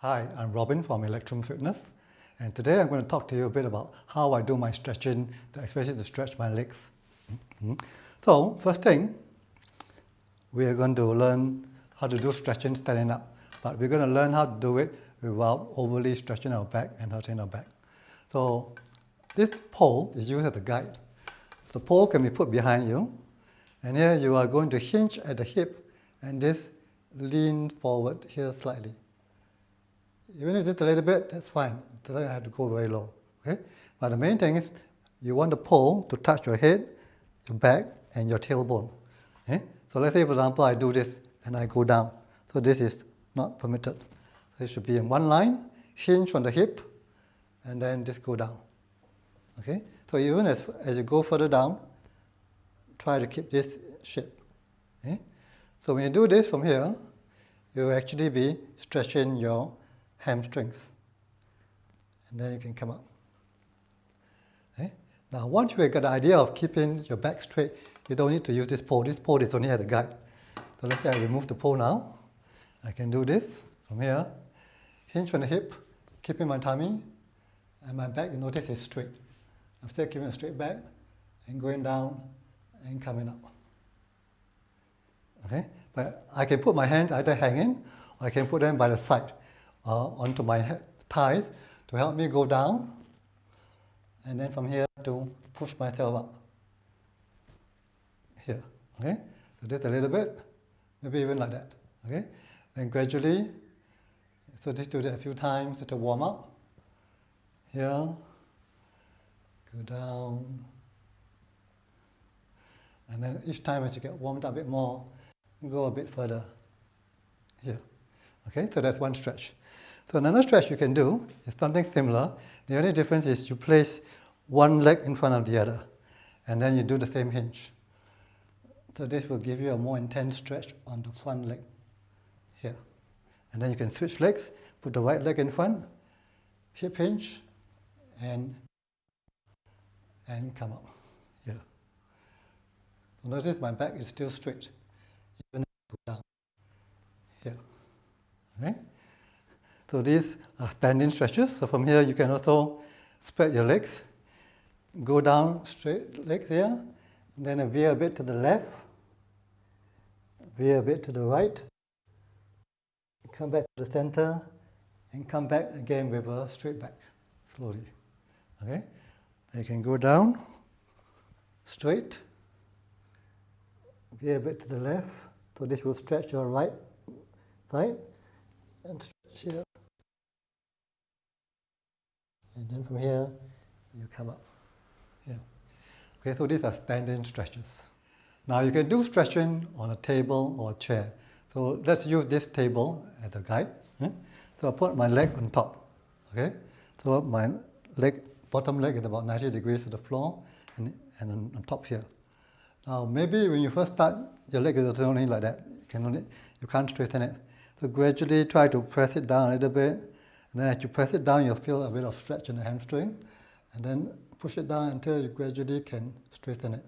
Hi, I'm Robin from Electrum Fitness, and today I'm going to talk to you a bit about how I do my stretching, especially to stretch my legs. So, first thing, we are going to learn how to do stretching standing up, but we're going to learn how to do it without overly stretching our back and hurting our back. So, this pole is used as a guide. The pole can be put behind you, and here you are going to hinge at the hip and just lean forward here slightly. Even if it's a little bit, that's fine. It doesn't have to go very low. Okay? But the main thing is you want the pole to touch your head, your back, and your tailbone. Okay? So let's say, for example, I do this and I go down. So this is not permitted. So it should be in one line, hinge on the hip, and then just go down. Okay? So even as you go further down, try to keep this shape. Okay? So when you do this from here, you will actually be stretching your hamstrings, and then you can come up. Okay? Now once you get the idea of keeping your back straight, you don't need to use this pole. This pole is only as a guide. So let's say I remove the pole now. I can do this from here, hinge on the hip, keeping my tummy, and my back, you notice, is straight. I'm still keeping a straight back and going down and coming up. Okay? But I can put my hands either hanging or I can put them by the side onto my thighs to help me go down, and then from here to push myself up. Here, okay? So just a little bit, maybe even like that, okay? Then gradually, so just do that a few times to warm up. Here, go down, and then each time as you get warmed up a bit more, go a bit further. Here, okay? So that's one stretch. So another stretch you can do is something similar. The only difference is you place one leg in front of the other, and then you do the same hinge. So this will give you a more intense stretch on the front leg here. And then you can switch legs, put the right leg in front, hip hinge, and come up here. So notice my back is still straight, even if I go down here. Okay? So these are standing stretches. So from here you can also spread your legs, go down straight legs here, then veer a bit to the left, veer a bit to the right, come back to the center, and come back again with a straight back, slowly. Okay? You can go down, straight, veer a bit to the left, so this will stretch your right side, and stretch here. And then from here, you come up here. Okay, so these are standing stretches. Now you can do stretching on a table or a chair. So let's use this table as a guide. So I put my leg on top. Okay, so my leg, bottom leg is about 90 degrees to the floor, and on top here. Now maybe when you first start, your leg is only like that. You can't straighten it. So gradually try to press it down a little bit. And then as you press it down, you'll feel a bit of stretch in the hamstring. And then push it down until you gradually can straighten it.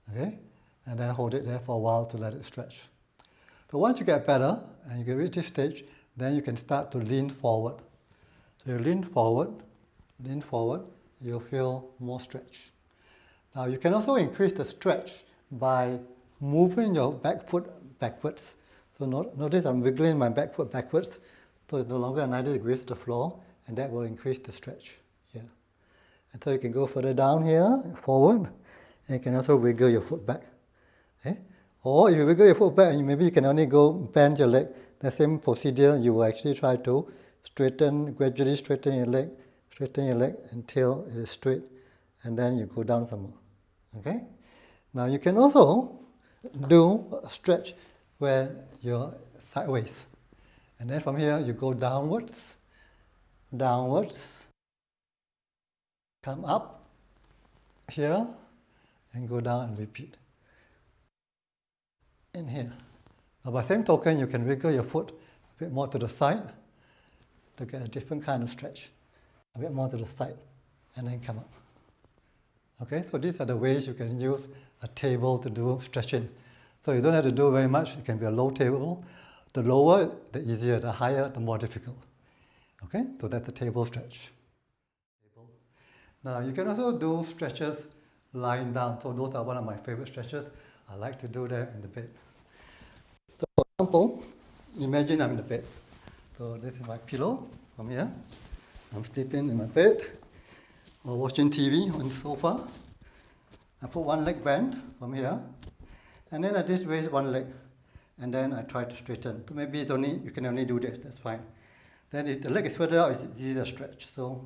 Okay? And then hold it there for a while to let it stretch. So once you get better, and you get reach this stage, then you can start to lean forward. So you lean forward, you'll feel more stretch. Now you can also increase the stretch by moving your back foot backwards. So notice I'm wiggling my back foot backwards. So it's no longer 90 degrees to the floor, and that will increase the stretch here. And so you can go further down here, forward, and you can also wiggle your foot back. Okay? Or if you wiggle your foot back, maybe you can only go bend your leg. The same procedure, you will actually try to gradually straighten your leg until it is straight, and then you go down some more. Okay? Now you can also do a stretch where you're sideways. And then from here, you go downwards, come up here, and go down and repeat. In here. Now by same token, you can wiggle your foot a bit more to the side to get a different kind of stretch. A bit more to the side, and then come up. Okay, so these are the ways you can use a table to do stretching. So you don't have to do very much. It can be a low table. The lower, the easier. The higher, the more difficult. Okay, so that's the table stretch. Now you can also do stretches lying down. So those are one of my favorite stretches. I like to do them in the bed. So for example, imagine I'm in the bed. So this is my pillow from here. I'm sleeping in my bed or watching TV on the sofa. I put one leg bent from here, and then I just raise one leg, and then I try to straighten. So maybe it's only, you can only do this, that's fine. Then if the leg is further out, it's easier to stretch. So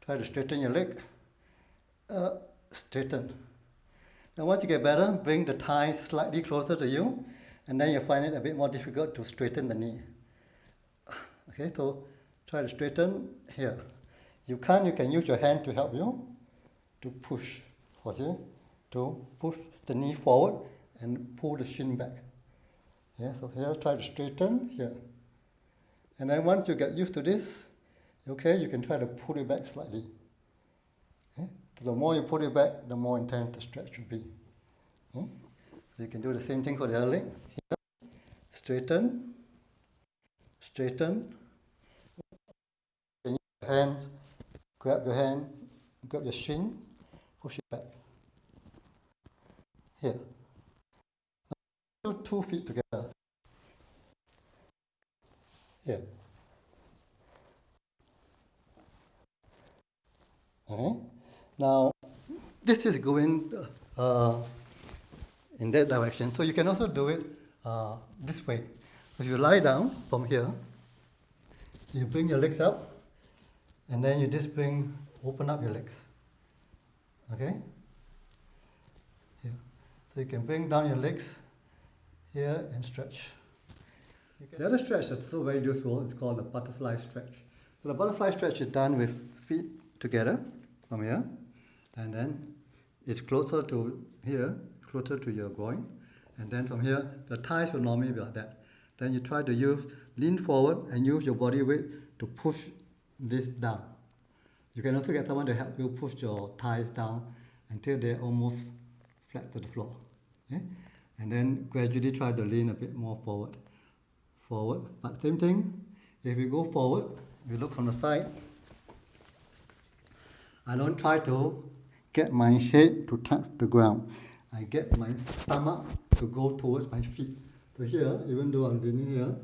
try to straighten your leg, straighten. Now once you get better, bring the thighs slightly closer to you, and then you find it a bit more difficult to straighten the knee. Okay, so try to straighten here. You can't, you can use your hand to help you to push for you, to push the knee forward and pull the shin back. Yeah, so here try to straighten here. And then once you get used to this, okay, you can try to pull it back slightly. Okay? So the more you pull it back, the more intense the stretch will be. Okay? So you can do the same thing for the other leg. Here, straighten, straighten. Hands, grab your hand, grab your shin, push it back. Here. Do 2 feet together. Here. Okay. Now, this is going in that direction. So you can also do it this way. If you lie down from here, you bring your legs up, and then you just open up your legs. Okay? Here. So you can bring down your legs here and stretch. The other stretch that's also very useful is called the butterfly stretch. So the butterfly stretch is done with feet together from here, and then it's closer to here, closer to your groin, and then from here, the thighs will normally be like that. Then you try to lean forward and use your body weight to push this down. You can also get someone to help you push your thighs down until they're almost flat to the floor. Okay? And then gradually try to lean a bit more forward. Forward, but same thing, if you go forward, you look from the side, I don't try to get my head to touch the ground. I get my stomach to go towards my feet. So here, even though I'm leaning here,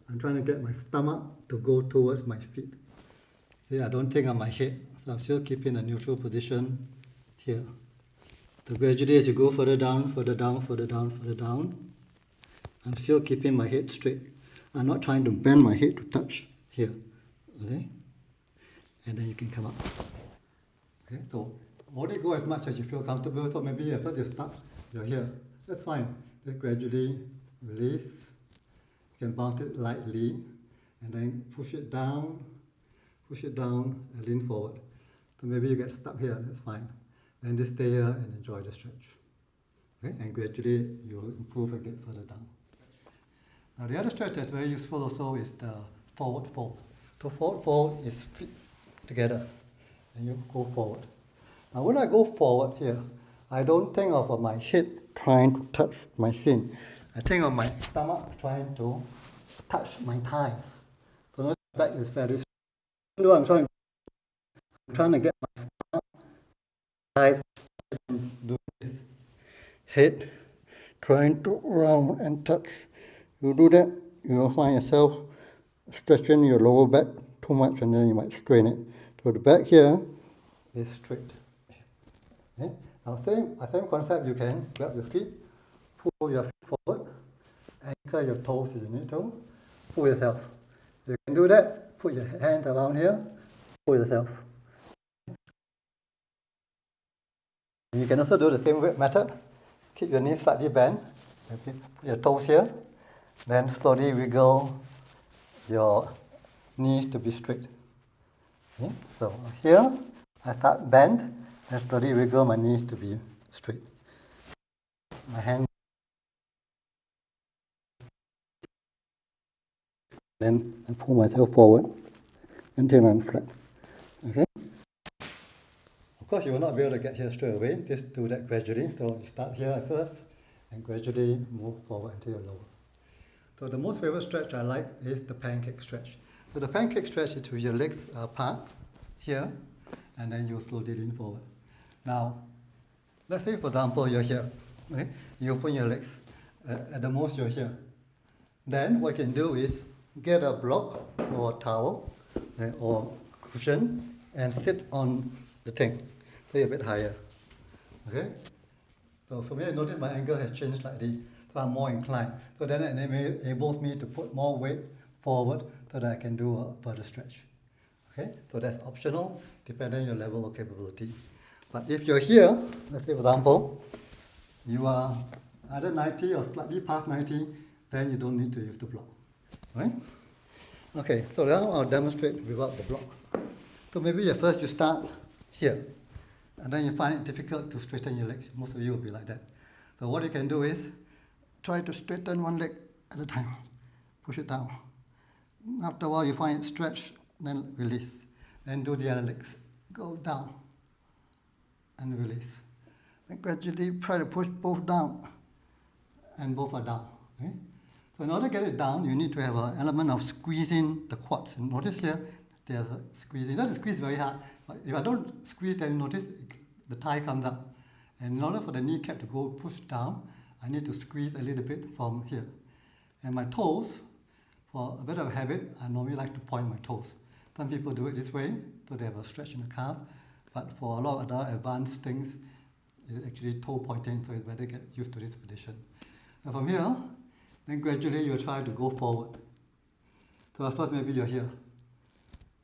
I'm trying to get my stomach to go towards my feet. See, I don't think on my head, so I'm still keeping a neutral position here. So gradually as you go further down, further down, further down, further down, I'm still keeping my head straight. I'm not trying to bend my head to touch here. Okay? And then you can come up. Okay, so only go as much as you feel comfortable. So maybe at first you start, you're here. That's fine. Then gradually release. You can bounce it lightly and then push it down, and lean forward. So maybe you get stuck here, that's fine. Then just stay here and enjoy the stretch. Okay? And gradually you'll improve and get further down. Now the other stretch that's very useful also is the forward fold. So forward fold is feet together and you go forward. Now when I go forward here, I don't think of my head trying to touch my shin. I think of my stomach trying to touch my thighs. So notice the back is very straight. Even though I'm trying to get my stomach, thighs, do this. Head trying to round and touch. You do that, you will find yourself stretching your lower back too much and then you might strain it. So the back here is straight. Okay? Now same concept, you can grab your feet, pull your feet forward, anchor your toes if you need to, pull yourself. You can do that, put your hands around here, pull yourself. You can also do the same method, keep your knees slightly bent, put your toes here, then slowly wiggle your knees to be straight. Okay? So here, I start bent, and slowly wiggle my knees to be straight. My hand, then I pull myself forward until I'm flat. Okay? Of course, you will not be able to get here straight away. Just do that gradually. So you start here at first, and gradually move forward until you're lower. So the most favorite stretch I like is the pancake stretch. So the pancake stretch is with your legs apart here, and then you slowly lean forward. Now, let's say, for example, you're here. Okay? You open your legs. At the most, you're here. Then what you can do is get a block or a towel or cushion and sit on the thing. So you're a bit higher. Okay? So for me, I notice my angle has changed slightly, so I'm more inclined. So then it enables me to put more weight forward so that I can do a further stretch. Okay? So that's optional, depending on your level of capability. But if you're here, let's say for example, you are either 90 or slightly past 90, then you don't need to use the block. Right? Okay, so now I'll demonstrate without the block. So maybe at first you start here, and then you find it difficult to straighten your legs. Most of you will be like that. So what you can do is try to straighten one leg at a time. Push it down. After a while you find it stretched, then release. Then do the other legs. Go down and release. Then gradually try to push both down, and both are down. Okay? So in order to get it down, you need to have an element of squeezing the quads. And notice here, there's a squeezing. It doesn't squeeze very hard, but if I don't squeeze, then notice the thigh comes up. And in order for the kneecap to go push down, I need to squeeze a little bit from here. And my toes, for a bit of a habit, I normally like to point my toes. Some people do it this way, so they have a stretch in the calf. But for a lot of other advanced things, it's actually toe pointing, so it's better get used to this position. And from here, then gradually you'll try to go forward. So at first maybe you're here.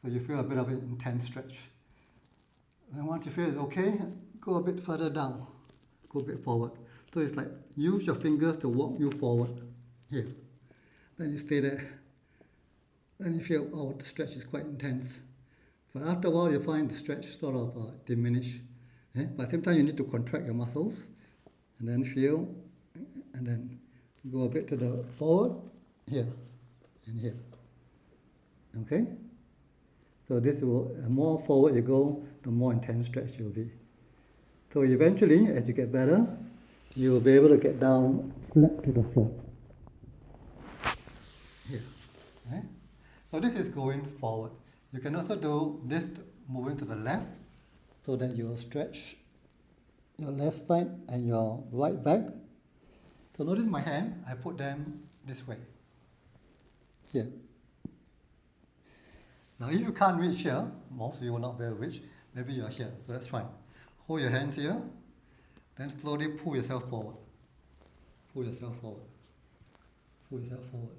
So you feel a bit of an intense stretch. And once you feel it's okay, go a bit further down. Go a bit forward. So it's like use your fingers to walk you forward. Here. Then you stay there. Then you feel, oh, the stretch is quite intense. But after a while you find the stretch sort of diminish. But at the same time you need to contract your muscles. And then feel, and then go a bit to the forward, here, and here. Okay? So this will, the more forward you go, the more intense stretch you'll be. So eventually, as you get better, you will be able to get down flat to the floor. Here. Okay? So this is going forward. You can also do this moving to the left, so that you will stretch your left side and your right back. So notice my hand, I put them this way, here. Now if you can't reach here, most of you will not be able to reach, maybe you're here, so that's fine. Hold your hands here, then slowly pull yourself forward. Pull yourself forward. Pull yourself forward.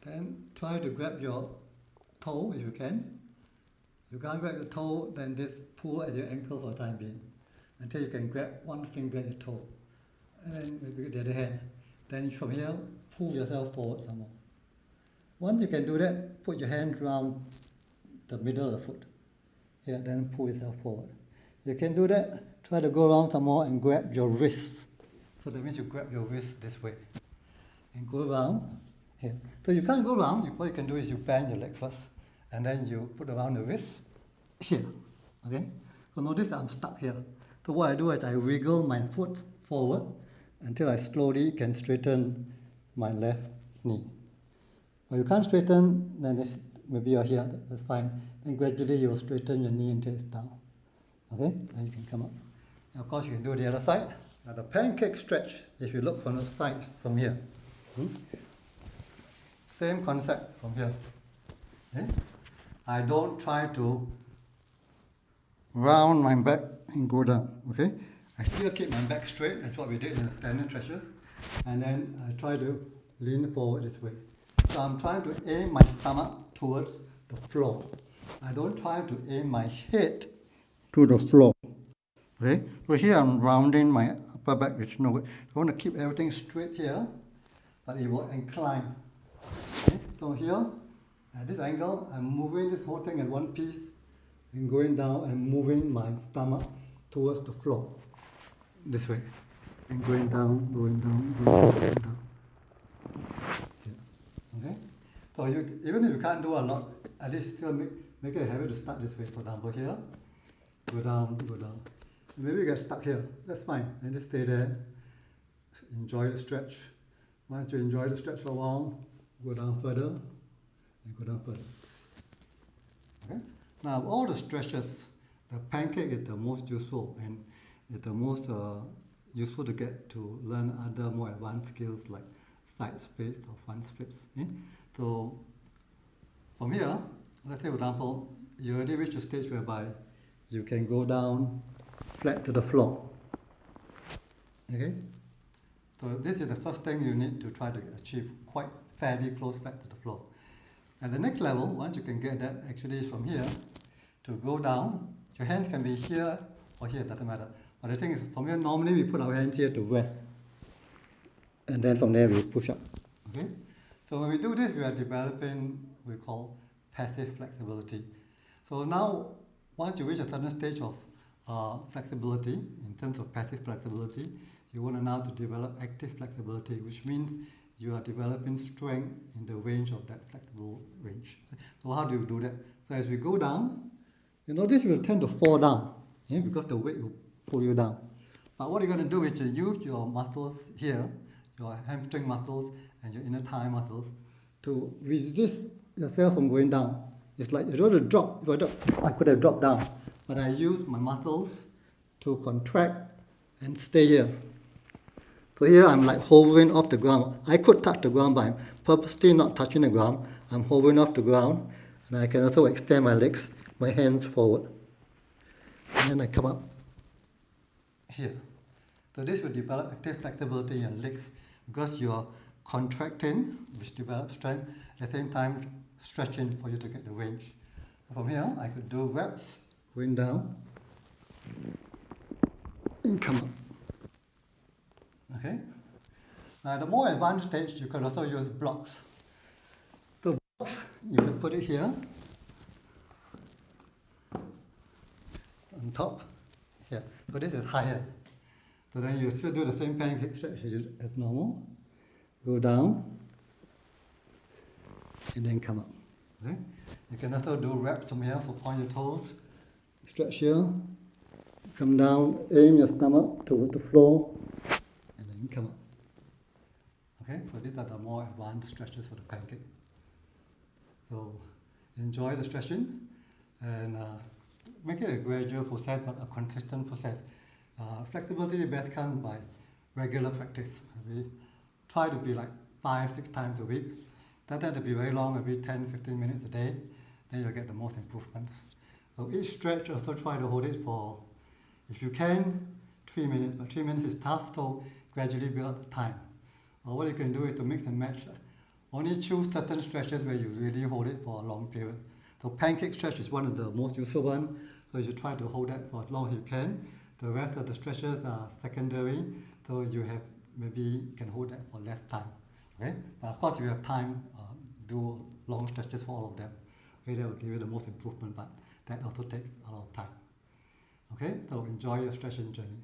Then try to grab your toe if you can. If you can't grab your toe, then just pull at your ankle for the time being, until you can grab one finger at your toe. And then maybe the other hand. Then from here, pull yourself forward some more. Once you can do that, put your hand around the middle of the foot. Here, then pull yourself forward. You can do that, try to go around some more and grab your wrist. So that means you grab your wrist this way. And go around here. So you can't go around, what you can do is you bend your leg first. And then you put around the wrist here. Okay? So notice I'm stuck here. So what I do is I wiggle my foot forward until I slowly can straighten my left knee. If you can't straighten, then maybe you're here, that's fine. Then gradually you will straighten your knee until it's down. Okay? Then you can come up. And of course you can do the other side. Now the pancake stretch, if you look from the side, from here. Same concept from here. Okay? I don't try to round my back and go down. Okay? I still keep my back straight, that's what we did in the standing stretches. And then I try to lean forward this way. So I'm trying to aim my stomach towards the floor. I don't try to aim my head to the floor. Okay? So here I'm rounding my upper back, which no way. I want to keep everything straight here, but it will incline. Okay? So here, at this angle, I'm moving this whole thing in one piece and going down and moving my stomach towards the floor. This way. And going down, going down, going down. Okay? So even if you can't do a lot, at least still make it a habit to start this way. For example, here, go down, go down. Maybe you get stuck here. That's fine. Then just stay there. Enjoy the stretch. Once you enjoy the stretch for a while, go down further and go down further. Now, of all the stretches, the pancake is the most useful and is the most useful to get to learn other more advanced skills like side splits or front splits. So from here, let's say for example, you already reached a stage whereby you can go down flat to the floor. Okay? So this is the first thing you need to try to achieve, quite fairly close flat to the floor. At the next level, once you can get that, actually from here to go down, your hands can be here or here, doesn't matter. But the thing is, from here, normally we put our hands here to rest. And then from there we push up. Okay? So when we do this, we are developing what we call passive flexibility. So now, once you reach a certain stage of flexibility, in terms of passive flexibility, you want to now to develop active flexibility, which means you are developing strength in the range of that flexible range. So how do you do that? So as we go down, you notice you will tend to fall down, because the weight will pull you down. But what you're going to do is you use your muscles here, your hamstring muscles and your inner thigh muscles, to resist yourself from going down. It's like if you want to drop, I could have dropped down, but I use my muscles to contract and stay here. So here I'm like hovering off the ground. I could touch the ground, but I'm purposely not touching the ground. I'm hovering off the ground, and I can also extend my legs, my hands forward. And then I come up here. So this will develop active flexibility in your legs because you're contracting, which develops strength, at the same time stretching for you to get the range. So from here, I could do reps, going down, and come up. Okay? Now, at a more advanced stage, you can also use blocks. So blocks, you can put it here, on top, here. So this is higher. So then you still do the same pancake stretch as normal. Go down, and then come up. Okay? You can also do reps from here, so point your toes, stretch here, come down, aim your stomach toward the floor, and then come up. Okay, so these are the more advanced stretches for the pancake. So enjoy the stretching and make it a gradual process but a consistent process. Flexibility best comes by regular practice. We try to be like 5-6 times a week. That doesn't have to be very long, maybe 10-15 minutes a day. Then you'll get the most improvements. So each stretch also try to hold it for, if you can, 3 minutes. But 3 minutes is tough, so gradually build up the time. Or what you can do is to mix and match. Only choose certain stretches where you really hold it for a long period. So pancake stretch is one of the most useful ones. So you should try to hold that for as long as you can. The rest of the stretches are secondary, so you have maybe can hold that for less time. Okay? But of course, if you have time, do long stretches for all of them. Okay, that will give you the most improvement, but that also takes a lot of time. Okay, so enjoy your stretching journey.